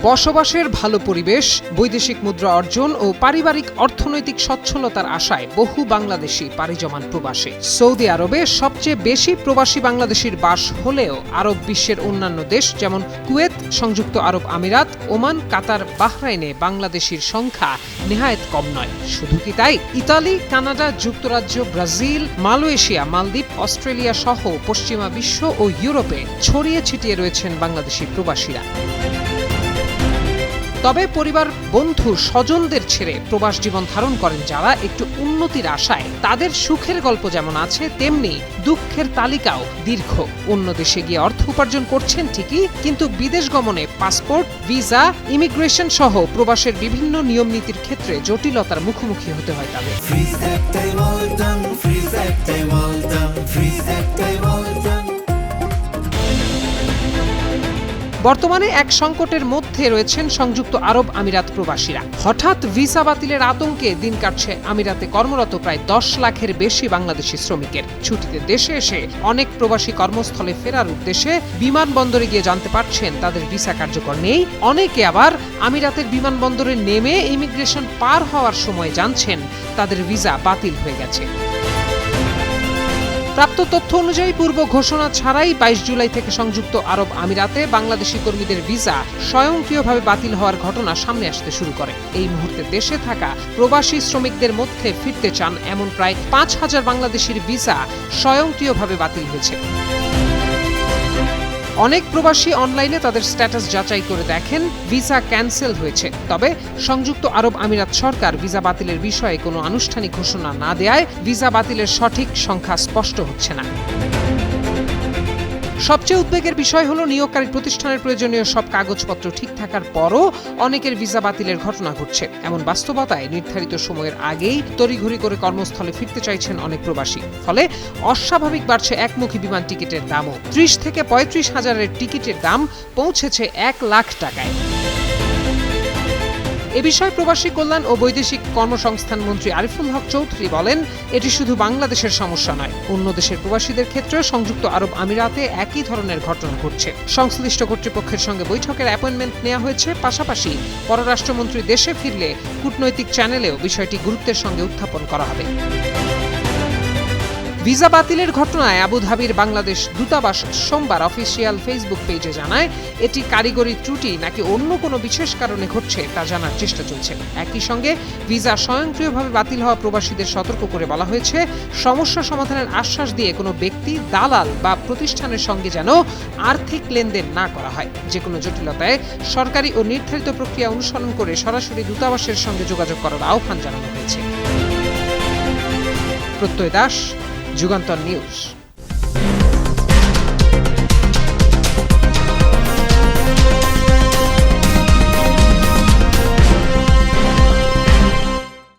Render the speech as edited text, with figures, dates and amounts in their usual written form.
বসবাসের ভালো পরিবেশ, বৈদেশিক মুদ্রা অর্জন ও পারিবারিক অর্থনৈতিক সচ্ছলতার আশায় বহু বাংলাদেশি পাড়ি জমান প্রবাসে। সৌদি আরবে সবচেয়ে বেশি প্রবাসী বাংলাদেশির বাস হলেও আরব বিশ্বের অন্যান্য দেশ যেমন কুয়েত, সংযুক্ত আরব আমিরাত, ওমান, কাতার, বাহরাইনে বাংলাদেশির সংখ্যা নেহায়েত কম নয়। শুধু কি তাই, ইতালি, কানাডা, যুক্তরাজ্য, ব্রাজিল, মালয়েশিয়া, মালদ্বীপ, অস্ট্রেলিয়া সহ পশ্চিমা বিশ্ব ও ইউরোপে ছড়িয়ে ছিটিয়ে রয়েছেন বাংলাদেশি প্রবাসীরা। তবে পরিবার, বন্ধু, স্বজনদের ছেড়ে প্রবাস জীবন ধারণ করেন যারা একটু উন্নতির আশায়, তাদের সুখের গল্প যেমন আছে তেমনি দুঃখের তালিকাও দীর্ঘ। অন্য দেশে গিয়ে অর্থ উপার্জন করছেন ঠিকই, কিন্তু বিদেশ গমনে পাসপোর্ট, ভিসা, ইমিগ্রেশন সহ প্রবাসের বিভিন্ন নিয়ম নীতির ক্ষেত্রে জটিলতার মুখোমুখি হতে হয় তাদের। বর্তমানে এক সংকটের মধ্যে রয়েছেন সংযুক্ত আরব আমিরাত প্রবাসীরা। হঠাৎ ভিসা বাতিলের আতঙ্কে দিন কাটছে আমিরাতে কর্মরত প্রায় 10 লাখের বেশি বাংলাদেশি শ্রমিকের। ছুটিতে দেশে এসে অনেক প্রবাসী কর্মস্থলে ফেরার উদ্দেশ্যে বিমানবন্দরে গিয়ে জানতে পারছেন তাদের ভিসা কার্যকর নেই। অনেকে আবার আমিরাতের বিমানবন্দরে নেমে ইমিগ্রেশন পার হওয়ার সময় জানছেন তাদের ভিসা বাতিল হয়ে গেছে। প্রাপ্ত তথ্য অনুযায়ী পূর্ব ঘোষণা ছাড়াই 22 জুলাই থেকে সংযুক্ত আরব আমিরাতে বাংলাদেশি কর্মীদের ভিসা স্বয়ংক্রিয়ভাবে বাতিল হওয়ার ঘটনা সামনে আসতে শুরু করে। এই মুহূর্তে দেশে থাকা প্রবাসী শ্রমিকদের মধ্যে ফিরতে চান এমন প্রায় 5,000 বাংলাদেশির ভিসা স্বয়ংক্রিয়ভাবে বাতিল হয়েছে। অনেক প্রবাসী অনলাইনে তাদের স্ট্যাটাস যাচাই করে দেখেন ভিসা ক্যান্সেল হয়েছে। তবে সংযুক্ত আরব আমিরাত সরকার ভিসা বাতিলের বিষয়ে কোনো আনুষ্ঠানিক ঘোষণা না দেয়ায় ভিসা বাতিলের সঠিক সংখ্যা স্পষ্ট হচ্ছে না। সবচেয়ে উদ্বেগের বিষয় হলো নিয়োগকারী প্রতিষ্ঠানের প্রয়োজনীয় সব কাগজপত্র ঠিক থাকার পরও অনেকের ভিসা বাতিলের ঘটনা ঘটছে। এমন বাস্তবতায় নির্ধারিত সময়ের আগেই তড়িঘড়ি করে কর্মস্থলে ফিরতে চাইছেন অনেক প্রবাসী। ফলে অস্বাভাবিক বাড়ছে একমুখী বিমান টিকিটের দামও। 30 থেকে 35 হাজারের টিকিটের দাম পৌঁছেছে 1 লাখ টাকায়। এ বিষয়ে প্রবাসী কল্যাণ ও বৈদেশিক কর্মসংস্থান মন্ত্রী আরিফুল হক চৌধুরী বলেন, এটি শুধু বাংলাদেশের সমস্যা নয়, অন্য দেশের প্রবাসীদের ক্ষেত্রে সংযুক্ত আরব আমিরাতে একই ধরনের ঘটনা ঘটছে। সংশ্লিষ্ট কর্তৃপক্ষের সঙ্গে বৈঠকের অ্যাপয়েন্টমেন্ট নেওয়া হয়েছে। পাশাপাশি পররাষ্ট্রমন্ত্রী দেশে ফিরলে কূটনৈতিক চ্যানেলেও বিষয়টি গুরুত্বের সঙ্গে উত্থাপন করা হবে। ভিসা বাতিলের ঘটনায় আবুধাবির বাংলাদেশ দূতাবাস সোমবার অফিসিয়াল ফেসবুক পেজে জানায়, এটি কারিগরি ত্রুটি নাকি অন্য কোনো বিশেষ কারণে ঘটছে তা জানার চেষ্টা চলছে। একই সঙ্গে ভিসা স্বয়ংক্রিয়ভাবে বাতিল হওয়া প্রবাসীদের সতর্ক করে বলা হয়েছে, সমস্যা সমাধানের আশ্বাস দিয়ে কোনো ব্যক্তি, দালাল বা প্রতিষ্ঠানের সঙ্গে যেন আর্থিক লেনদেন না করা হয়। যে কোনো জটিলতায় সরকারি ও নির্ধারিত প্রক্রিয়া অনুসরণ করে সরাসরি দূতাবাসের সঙ্গে যোগাযোগ করার আহ্বান জানানো হয়েছে। প্রত্যয় দাস, যুগান্তর নিউজ।